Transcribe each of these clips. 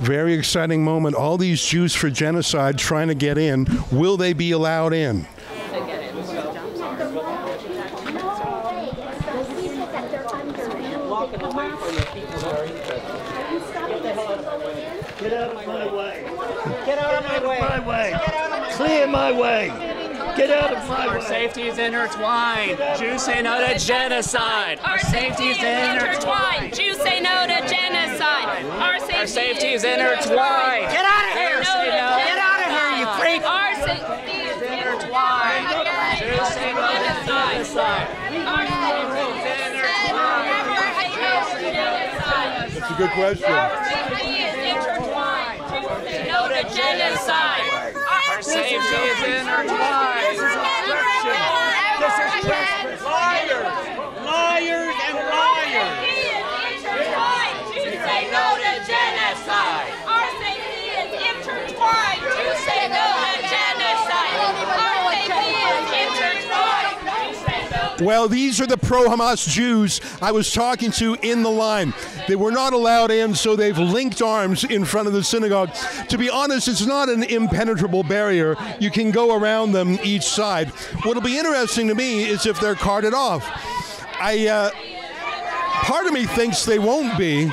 Very exciting moment. All these Jews for genocide trying to get in. Will they be allowed in? Get out of my way. Get out of my way. Clear my way. Get out of my way. Our safety is intertwined. Jews say no to genocide. Our safety is intertwined. Jews say no to genocide. Our safety is intertwined. Get out of here. Get out of here, you freak. Our safety is intertwined. Jews say no to genocide. Our safety is intertwined. That's a good question. Our safety is intertwined. Jews say no to genocide. Our safety is intertwined. This is trespass. Liars and liars. Jews say no to genocide. Our safety is intertwined. Jews say no to genocide. Our safety is intertwined. Well, these are the pro-Hamas Jews I was talking to in the line. They were not allowed in, so they've linked arms in front of the synagogue. To be honest, it's not an impenetrable barrier. You can go around them each side. What'll be interesting to me is if they're carted off. Part of me thinks they won't be.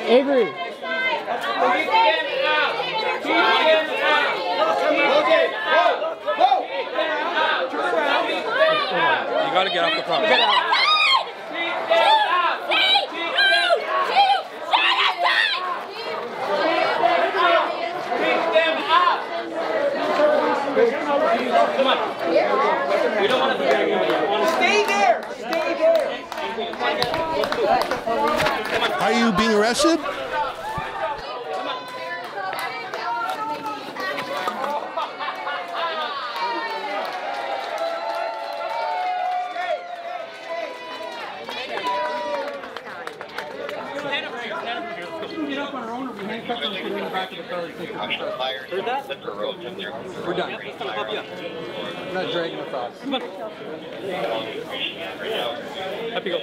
Avery. You gotta get off the property. Come on. We don't want to stay there. Stay there. Are you being arrested? Heard that? We're done. We're not dragging across. Come on. Happy go.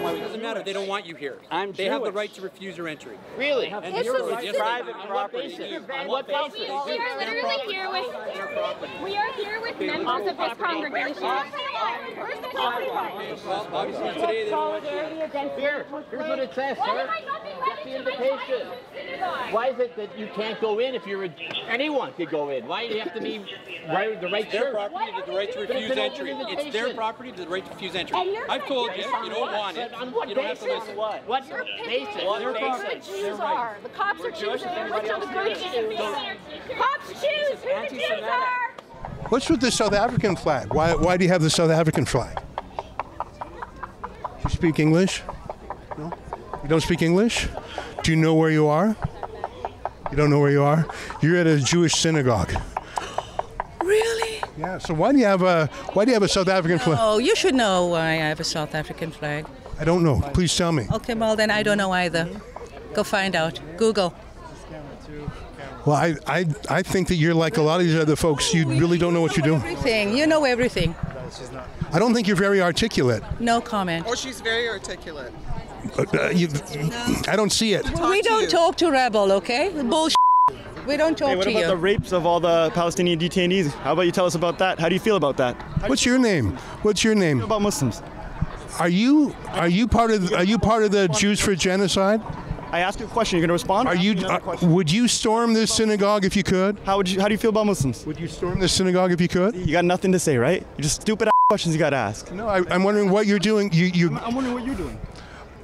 It doesn't matter. They don't want you here. They have the right to refuse your entry. Really? And This you're is right. private property. On what basis? We are literally here with members of this congregation. Where's the property right? Well, obviously today they don't want you. Here's what it says, Why sir. am I not being Get the invitation. Why is it that you can't go in if you're anyone could go in? Why do you have to be the right Their church? property to the right to refuse entry. It's their property to the right to refuse entry. I've told you, if you don't want it, On what you don't have to basis? listen. What basis? Their The property. Jews are. The cops are choosing which are the good Jews. Cops choose who the Jews are. What's with the South African flag? Why do you have the South African flag? You speak English? No? You don't speak English? Do you know where you are? You don't know where you are? You're at a Jewish synagogue. Really? Yeah, so why do you have a South African flag? Oh, you should know why I have a South African flag. I don't know. Please tell me. Okay, well then I don't know either. Go find out. Google. Well, I think that you're like a lot of these other folks. You really don't know what you're doing. Everything. You know everything. I don't think you're very articulate. No comment. Oh, she's very articulate. I don't see it. We don't talk to rebel, okay? Bullshit. We don't talk Hey, what to about you. the rapes of all the Palestinian detainees? How about you tell us about that? How do you feel about that? What's your name? What's your name? About Muslims? Are you part of the Jews for Genocide? I asked you a question. You're going to respond? Are you? Would you storm this synagogue if you could? How do you feel about Muslims? Would you storm this synagogue if you could? You got nothing to say, right? You're just stupid questions you got to ask. No, I'm wondering what you're doing. I'm wondering what you're doing.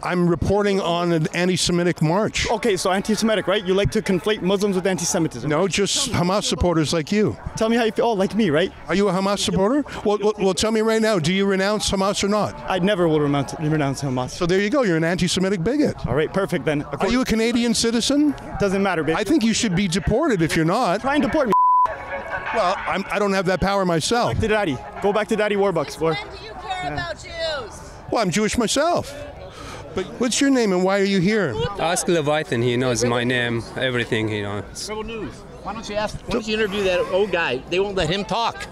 I'm reporting on an anti-Semitic march. Okay, so anti-Semitic, right? You like to conflate Muslims with anti-Semitism. No, just Hamas supporters like you. Tell me how you feel. Oh, like me, right? Are you a Hamas supporter? Well, tell me right now, do you renounce Hamas or not? I never will renounce Hamas. So there you go, you're an anti-Semitic bigot. All right, perfect then. Are you a Canadian citizen? Doesn't matter, baby. I think you should be deported if you're not. Try and deport me. Well, I don't have that power myself. Back to daddy. Go back to daddy Warbucks. When do you care about Jews? Well, I'm Jewish myself. But what's your name and why are you here? Ask Leviathan, he knows my name, everything he knows. Rebel News. Why don't you interview that old guy? They won't let him talk.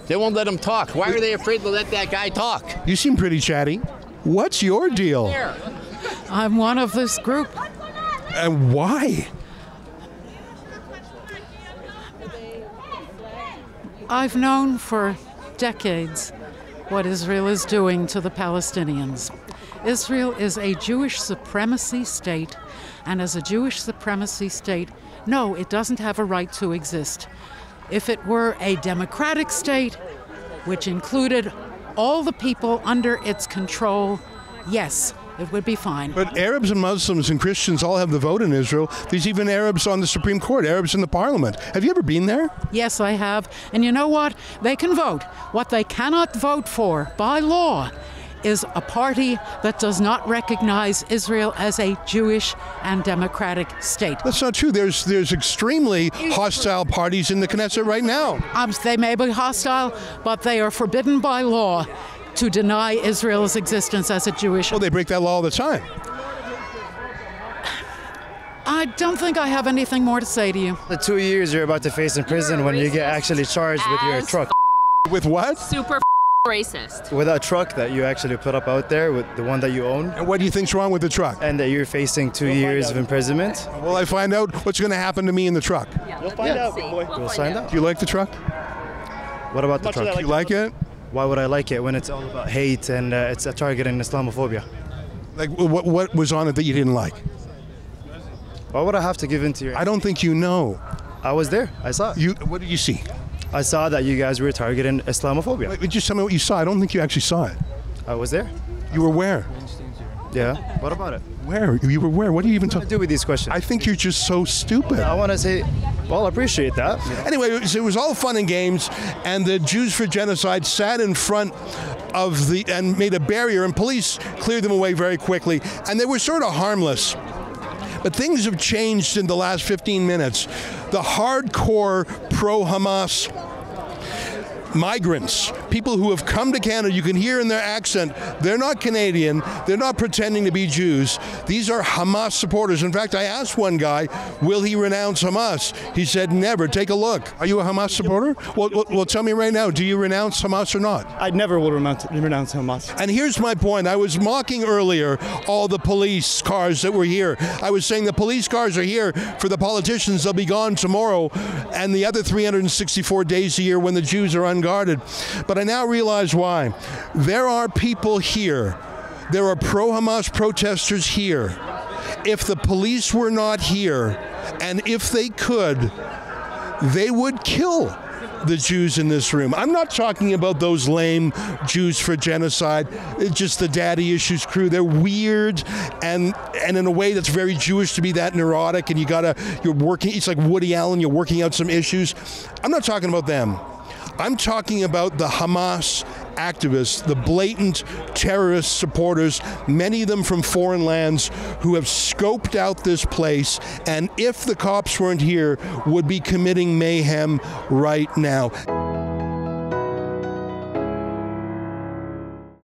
They won't let him talk. Why are they afraid to let that guy talk? You seem pretty chatty. What's your deal? I'm one of this group. And why? I've known for decades what Israel is doing to the Palestinians. Israel is a Jewish supremacy state, and as a Jewish supremacy state, no, it doesn't have a right to exist. If it were a democratic state, which included all the people under its control, yes, it would be fine. But Arabs and Muslims and Christians all have the vote in Israel. There's even Arabs on the Supreme Court, Arabs in the parliament. Have you ever been there? Yes, I have. And you know what? They can vote. What they cannot vote for by law is a party that does not recognize Israel as a Jewish and democratic state. That's not true. There's extremely hostile parties in the Knesset right now. They may be hostile, but they are forbidden by law to deny Israel's existence as a Jewish... Well, they break that law all the time. I don't think I have anything more to say to you. The 2 years you're about to face in prison when you get actually charged with your truck. With what? Super racist. With a truck that you actually put up out there, with the one that you own. And what do you think's wrong with the truck? And that you're facing 2 years of imprisonment. Will I find out what's going to happen to me in the truck? You'll find out, big boy. You'll find out. Do you like the truck? What about the truck? Do you like it? Why would I like it when it's all about hate and it's a target in Islamophobia? Like, what was on it that you didn't like? Why would I have to give in to your... I don't think you know. I was there. I saw it. What did you see? I saw that you guys were targeting Islamophobia. Wait, just tell me what you saw. I don't think you actually saw it. I was there. You were where? Yeah. What about it? Where? You were where? What do you even talk? What do with these questions? I think you're just so stupid. I want to say, well, I appreciate that. Anyway, it was all fun and games, and the Jews for Genocide sat in front of and made a barrier, and police cleared them away very quickly, and they were sort of harmless. But things have changed in the last 15 minutes. The hardcore pro-Hamas migrants, people who have come to Canada, you can hear in their accent, they're not Canadian, they're not pretending to be Jews. These are Hamas supporters. In fact, I asked one guy, will he renounce Hamas? He said, never. Take a look. Are you a Hamas supporter? Well, tell me right now, do you renounce Hamas or not? I never will renounce Hamas. And here's my point. I was mocking earlier all the police cars that were here. I was saying the police cars are here for the politicians. They'll be gone tomorrow and the other 364 days a year when the Jews are unguarded. But I now realize why. There are people here. There are pro-Hamas protesters here. If the police were not here, and if they could, they would kill the Jews in this room. I'm not talking about those lame Jews for Genocide. It's just the daddy issues crew. They're weird and in a way that's very Jewish to be that neurotic, and you're working, it's like Woody Allen, you're working out some issues. I'm not talking about them. I'm talking about the Hamas activists, the blatant terrorist supporters, many of them from foreign lands, who have scoped out this place, and if the cops weren't here, would be committing mayhem right now.